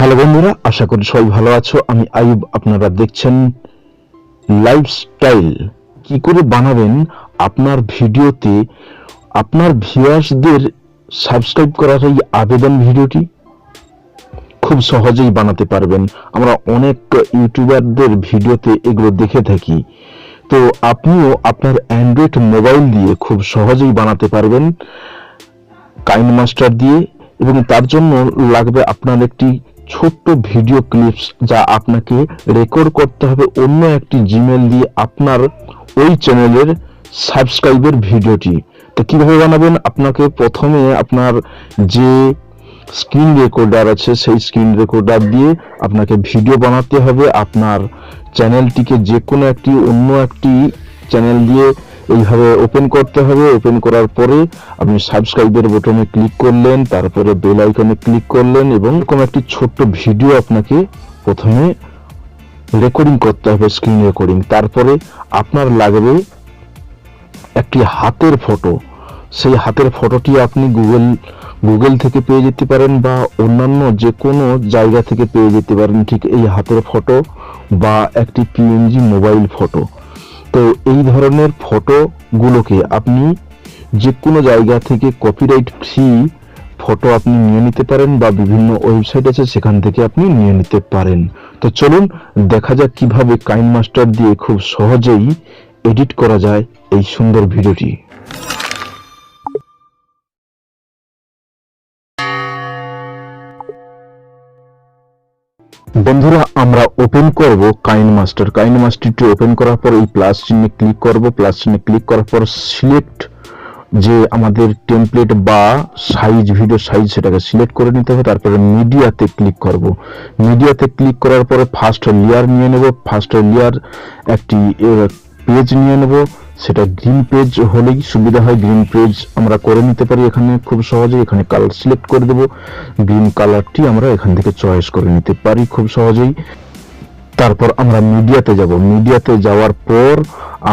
Hello বন্ধুরা, আশা করি সবাই ভালো আছো। আমি আয়ুব, আপনারা দেখছেন লাইফস্টাইল। কি করে বানাবেন আপনার ভিডিওতে আপনার ভিউয়ার্সদের সাবস্ক্রাইব করার এই আবেদন ভিডিওটি খুব সহজেই বানাতে পারবেন। আমরা অনেক ইউটিউবারদের ভিডিওতে এগুলো দেখে থাকি, তো আপনিও আপনার অ্যান্ড্রয়েড মোবাইল দিয়ে খুব সহজেই বানাতে পারবেন কাইনমাস্টার দিয়ে। এবং তার জন্য লাগবে আপনার একটি ছোট্ট ভিডিও ক্লিপস, যা আপনাকে রেকর্ড করতে হবে অন্য একটি জিমেল দিয়ে আপনার ওই চ্যানেলের সাবস্ক্রাইবের ভিডিওটি। তো কিভাবে বানাবেন? আপনাকে প্রথমে আপনার যে স্ক্রিন রেকর্ডার আছে সেই স্ক্রিন রেকর্ডার দিয়ে আপনাকে ভিডিও বানাতে হবে। আপনার চ্যানেলটিকে যে কোনো একটি অন্য একটি চ্যানেল দিয়ে এইভাবে ওপেন করতে হবে। ওপেন করার পরে আপনি সাবস্ক্রাইবের বোতামে ক্লিক করলেন, তারপরে বেল আইকনে ক্লিক করলেন এবং কোনো একটি ছোট্ট ভিডিও আপনাকে প্রথমে রেকর্ডিং করতে হবে, স্ক্রিন রেকর্ডিং। তারপরে আপনার লাগবে একটি হাতের ফটো। সেই হাতের ফটোটি আপনি গুগল থেকে পেয়ে যেতে পারেন বা অন্যান্য যে কোনো জায়গা থেকে পেয়ে যেতে পারেন। ঠিক এই হাতের ফটো বা একটি পিএনজি মোবাইল ফটো। তো এই ধরনের ফটোগুলোকে আপনি যে কোনো জায়গা থেকে কপিরাইট ফ্রি ফটো আপনি নিয়ে নিতে পারেন বা বিভিন্ন ওয়েবসাইট আছে সেখান থেকে আপনি নিয়ে নিতে পারেন। তো চলুন দেখা যাক কিভাবে কাইনমাস্টার দিয়ে খুব সহজেই এডিট করা যায় এই সুন্দর ভিডিওটি। বন্ধুরা, আমরা ওপেন করব কাইনমাস্টারটি ওপেন করার পর এই প্লাস চিহ্নে ক্লিক করব। প্লাস চিহ্নে ক্লিক করার পর সিলেক্ট যে আমাদের টেমপ্লেট বা সাইজ, ভিডিও সাইজ, সেটাকে সিলেক্ট করে নিতে হবে। তারপরে মিডিয়াতে ক্লিক করব। মিডিয়াতে ক্লিক করার পরে ফার্স্ট লেয়ার নিয়ে নেব। ফার্স্ট লেয়ার একটি পেজ নিয়ে নেব, সেটা গ্রিন পেজ হলেই সুবিধা হয়। গ্রিন পেজ আমরা করে নিতে পারি এখানে খুব সহজে। এখানে কালার সিলেক্ট করে দেব, গ্রিন কালারটি আমরা এখান থেকে চয়েস করে নিতে পারি খুব সহজেই। তারপর আমরা মিডিয়াতে যাব। মিডিয়াতে যাওয়ার পর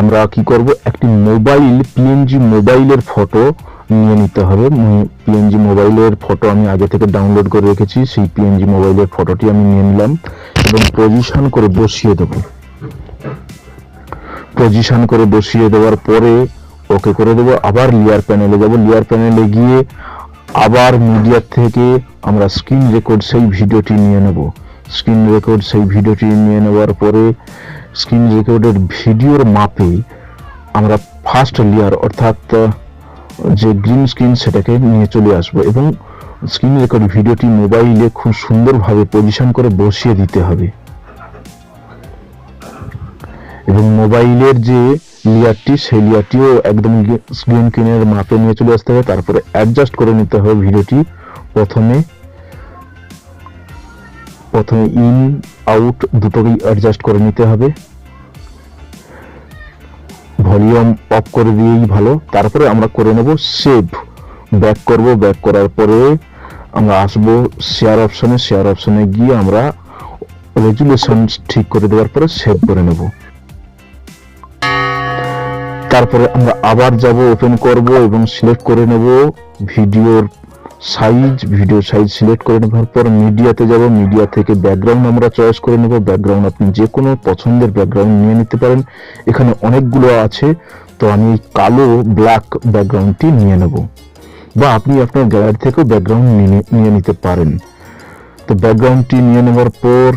আমরা কি করব, একটি মোবাইল পিএনজি মোবাইলের ফটো নিয়ে নিতে হবে। পিএনজি মোবাইলের ফটো আমি আগে থেকে ডাউনলোড করে রেখেছি, সেই পিএনজি মোবাইলের ফটোটি আমি নিয়ে নিলাম এবং পজিশন করে বসিয়ে দেব। পজিশন করে বসিয়ে দেওয়ার পরে ওকে করে দেব। আবার লেয়ার প্যানেলে যাব। লেয়ার প্যানেলে গিয়ে আবার মিডিয়া থেকে আমরা স্ক্রিন রেকর্ড সেই ভিডিওটি নিয়ে নেব। স্ক্রিন রেকর্ড সেই ভিডিওটি নিয়ে নেওয়ার পরে স্ক্রিন রেকর্ডের ভিডিওর মাপে আমরা ফার্স্ট লেয়ার অর্থাৎ যে গ্রিন স্ক্রিন সেটাকে নিয়ে চলে আসবো এবং স্ক্রিন রেকর্ড ভিডিওটি মোবাইলে খুব সুন্দরভাবে পজিশন করে বসিয়ে দিতে হবে এবং মোবাইলের যে লেয়ারটি সেই লেয়ারটিও একদম স্ক্রিন স্ক্রিনের মাপে নিয়ে চলে আসতে হবে। তারপরে অ্যাডজাস্ট করে নিতে হবে ভিডিওটি। প্রথমে ইন আউট দুটোকেই অ্যাডজাস্ট করে নিতে হবে। ভলিউম অফ করে দিয়েই ভালো। তারপরে আমরা করে নেব সেভ। ব্যাক করব। ব্যাক করার পরে আমরা আসবো শেয়ার অপশনে। শেয়ার অপশনে গিয়ে আমরা রেজুলেশন ঠিক করে দেওয়ার পরে সেভ করে নেব। তারপরে আমরা আবার যাব, ওপেন করব এবং সিলেক্ট করে নেব ভিডিওর সাইজ। ভিডিও সাইজ সিলেক্ট করে নেওয়ার পর মিডিয়াতে যাব। মিডিয়া থেকে ব্যাকগ্রাউন্ড আমরা চয়েস করে নেব। ব্যাকগ্রাউন্ড আপনি যে কোনো পছন্দের ব্যাকগ্রাউন্ড নিয়ে নিতে পারেন, এখানে অনেকগুলো আছে। তো আমি কালো ব্ল্যাক ব্যাকগ্রাউন্ডটি নিয়ে নেব, বা আপনি আপনার গ্যালারি থেকেও ব্যাকগ্রাউন্ড নিয়ে নিতে পারেন। তো ব্যাকগ্রাউন্ডটি নিয়ে নেওয়ার পর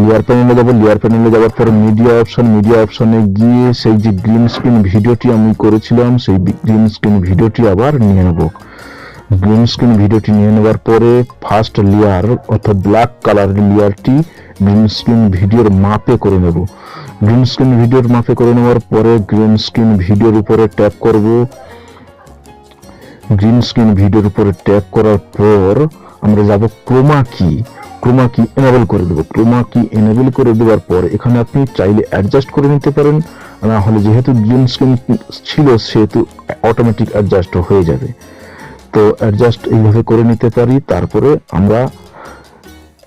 লেয়ার প্যানেলে যাব। লেয়ার প্যানেলে যাওয়ার পর মিডিয়া অপশনে গিয়ে সেই যে গ্রিন স্ক্রিন ভিডিওটি আমি করেছিলাম সেই গ্রিন স্ক্রিন ভিডিওটি আবার নিয়ে নেব। গ্রিন স্ক্রিন ভিডিওটি নিয়ে নেওয়ার পরে ফার্স্ট লেয়ার অর্থাৎ ব্ল্যাক কালারের লেয়ারটি গ্রিন স্ক্রিন ভিডিওর মাপে করে নেব। গ্রিন স্ক্রিন ভিডিওর মাপে করে নেওয়ার পরে গ্রিন স্ক্রিন ভিডিওর উপরে ট্যাপ করব। গ্রিন স্ক্রিন ভিডিওর উপরে ট্যাপ করার পর আমরা যাব ক্রোমা কি এনেবল করে দেবো। ক্রোমা কি এনেবল করে দেওয়ার পর এখানে আপনি চাইলে অ্যাডজাস্ট করে নিতে পারেন, না হলে যেহেতু গ্রিন স্ক্রিন ছিল সেহেতু অটোমেটিক অ্যাডজাস্ট হয়ে যাবে। তো অ্যাডজাস্ট এইভাবে করে নিতে পারি। তারপরে আমরা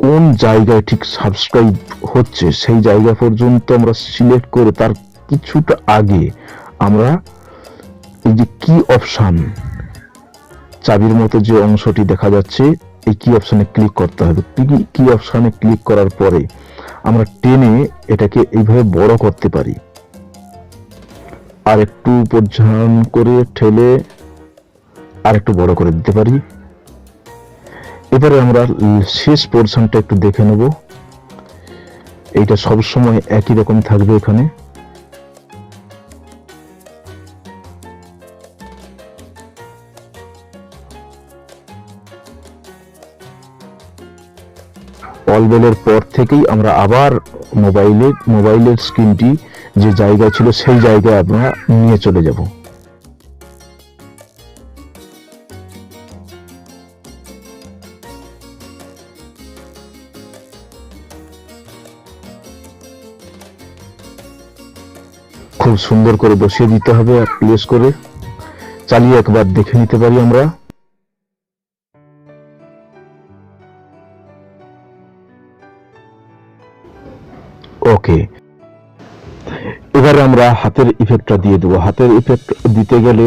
কোন জায়গায় ঠিক সাবস্ক্রাইব হচ্ছে সেই জায়গা পর্যন্ত আমরা সিলেক্ট করে তার কিছুটা আগে আমরা এই যে কি অপশন চাবির মতো যে অংশটি দেখা যাচ্ছে এই কি অপশনে ক্লিক করতে হবে। কি অপশনে ক্লিক করার পরে আমরা টেনে এটাকে এইভাবে বড় করতে পারি, আর একটু উপর করে ঠেলে আর একটু বড় করে দিতে পারি। এবারে আমরা শেষ পোর্শনটা একটু দেখে নেব। এইটা সব সময় একই রকম থাকবে এখানে। অল বেলের পর থেকেই আমরা আবার মোবাইলের স্ক্রিনটি যে জায়গা ছিল সেই জায়গায় আমরা নিয়ে চলে যাব। খুব সুন্দর করে বসিয়ে দিতে হবে, আর প্লেস করে চালিয়ে একবার দেখে নিতে পারি আমরা। ওকে, এবারে আমরা হাতের ইফেক্টটা দিয়ে দেবো। হাতের ইফেক্ট দিতে গেলে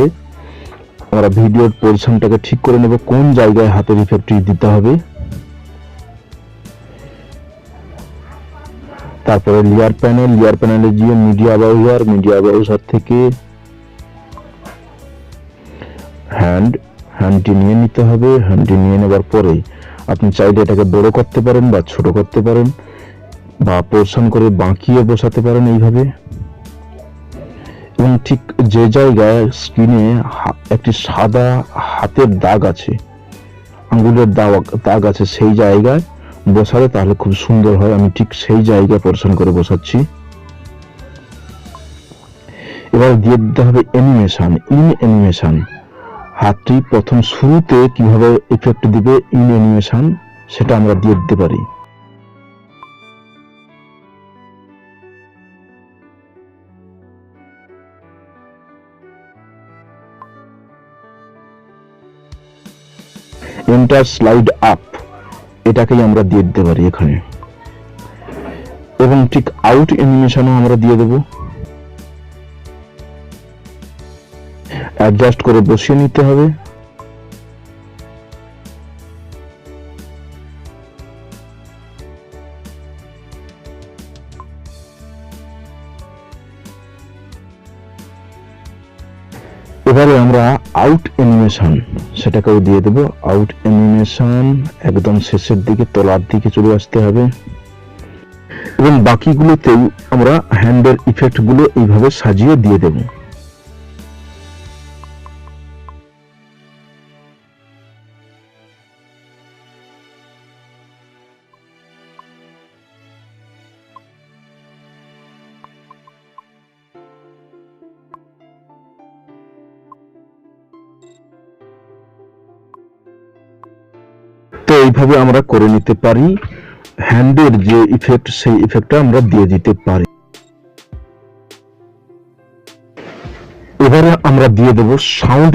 আমরা ভিডিওর পজিশনটাকে ঠিক করে নেব, কোন জায়গায় হাতের ইফেক্টটি দিতে হবে। তারপরে লেয়ার প্যানেলে গিয়ে মিডিয়া ব্রাউজার থেকে হ্যান্ডটি নিয়ে নিতে হবে। হ্যান্ডটি নিয়ে নেবার পরে আপনি চাইলে এটাকে বড় করতে পারেন বা ছোট করতে পারেন, বা পোর্শন করে বাঁকিয়ে বসাতে পারেন এইভাবে। এবং ঠিক যে জায়গায় স্ক্রিনে একটি সাদা হাতের দাগ আছে, আঙ্গুলের দাগ আছে, সেই জায়গায় বসালে তাহলে খুব সুন্দর হয়। আমি ঠিক সেই জায়গায় পোর্শন করে বসাচ্ছি। এবার দিয়ে দিতে হবে অ্যানিমেশন। হাতটি প্রথম শুরুতে কিভাবে ইফেক্ট দিবে অ্যানিমেশন, সেটা আমরা দিয়ে দিতে পারি। এন্টার স্লাইড আপ, এটাকেই আমরা দিয়ে দিতে পারি এখানে। এবং ঠিক আউট অ্যানিমেশনও আমরা দিয়ে দেব। অ্যাডজাস্ট করে বসিয়ে নিতে হবে। এবারে আমরা আউট অ্যানিমেশন সেটাকেও দিয়ে দেব। আউট অ্যানিমেশন একদম শেষের দিকে তলার দিকে চলে আসতে হবে। এবং বাকিগুলোতেও আমরা হ্যান্ডের ইফেক্ট গুলো এইভাবে সাজিয়ে দিয়ে দেব। তো এইভাবে আমরা করে নিতে পারি। হ্যান্ডের যে ইফেক্ট, সেই ইফেক্টটা আমরা দিয়ে দিতে পারি। এবারে আমরা দিয়ে দেব সাউন্ড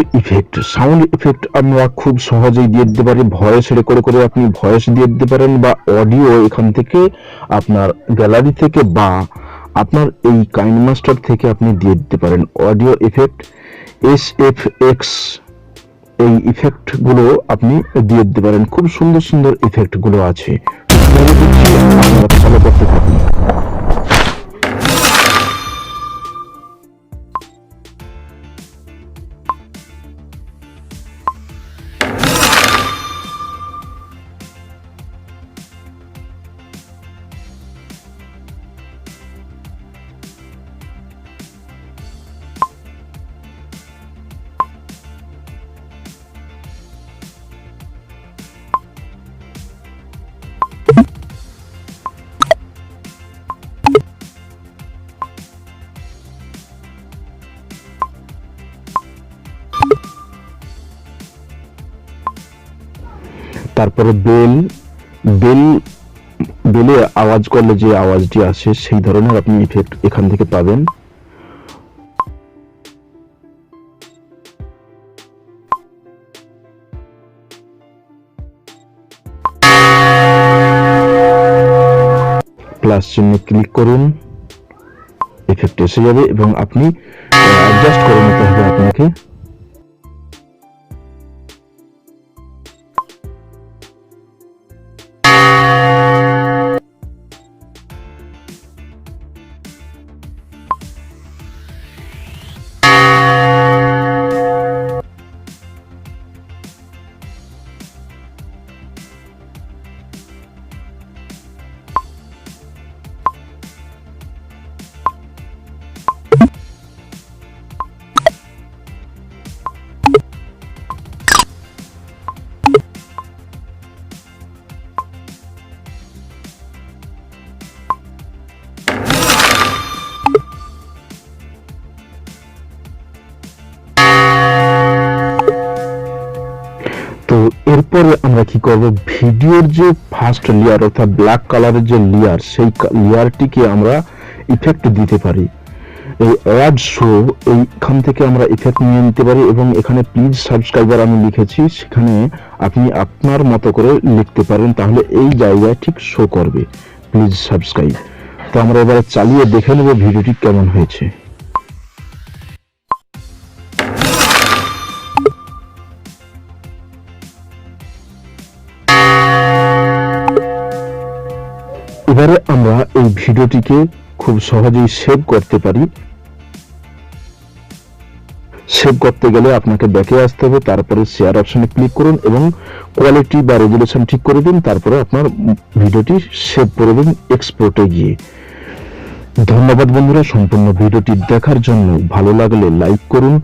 ইফেক্ট আমরা খুব সহজেই দিয়ে দিতে পারি। ভয়েস রেকর্ড করে আপনি ভয়েস দিয়ে দিতে পারেন, বা অডিও এখান থেকে আপনার গ্যালারি থেকে বা আপনার এই কাইনমাস্টার থেকে আপনি দিয়ে দিতে পারেন। অডিও ইফেক্ট, SFX, এই ইফেক্ট গুলো আপনি দিয়ে দিতে পারেন। খুব সুন্দর ইফেক্ট গুলো আছে, আপনারা ফলো করতে থাকুন। তারপরে বেলে আওয়াজ করলে যে আওয়াজটি আসে, সেই ধরনের আপনি ইফেক্ট এখান থেকে পাবেন। প্লাস চিহ্নে ক্লিক করুন, ইফেক্ট এসে যাবে এবং আপনি অ্যাডজাস্ট করে নিতে হবে আপনাকে। এরপরে আমরা কি করব, ভিডিওর যে ফার্স্ট লেয়ার অর্থাৎ ব্ল্যাক কালারের যে লেয়ার, সেই লেয়ারটিকে আমরা ইফেক্ট দিতে পারি। এই অ্যাড শো, এইখান থেকে আমরা ইফেক্ট নিয়ে নিতে পারি এবং এখানে প্লিজ সাবস্ক্রাইবার আমি লিখেছি, সেখানে আপনি আপনার মতো করে লিখতে পারেন, তাহলে এই জায়গায় ঠিক শো করবে প্লিজ সাবস্ক্রাইব। তো আমরা এবারে চালিয়ে দেখে নেব ভিডিওটি কেমন হয়েছে। এবারে আমরা এই ভিডিওটিকে খুব সহজেই সেভ করতে পারি। সেভ করতে গেলে আপনাকে ব্যাকে আসতে হবে, তারপরে শেয়ার অপশনে ক্লিক করুন এবং কোয়ালিটি বা রেজুলেশন ঠিক করে দিন, তারপরে আপনার ভিডিওটি সেভ করে দিন এক্সপোর্টে গিয়ে। ধন্যবাদ বন্ধুরা সম্পূর্ণ ভিডিওটি দেখার জন্য। ভালো লাগলে লাইক করুন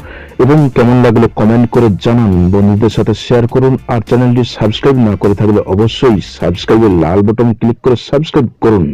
এবং কেমন লাগলে কমেন্ট করে জানান, বন্ধুদের সাথে শেয়ার করুন। আর চ্যানেলটি সাবস্ক্রাইব না করে থাকলে অবশ্যই সাবস্ক্রাইবের লাল বাটন ক্লিক করে সাবস্ক্রাইব করুন।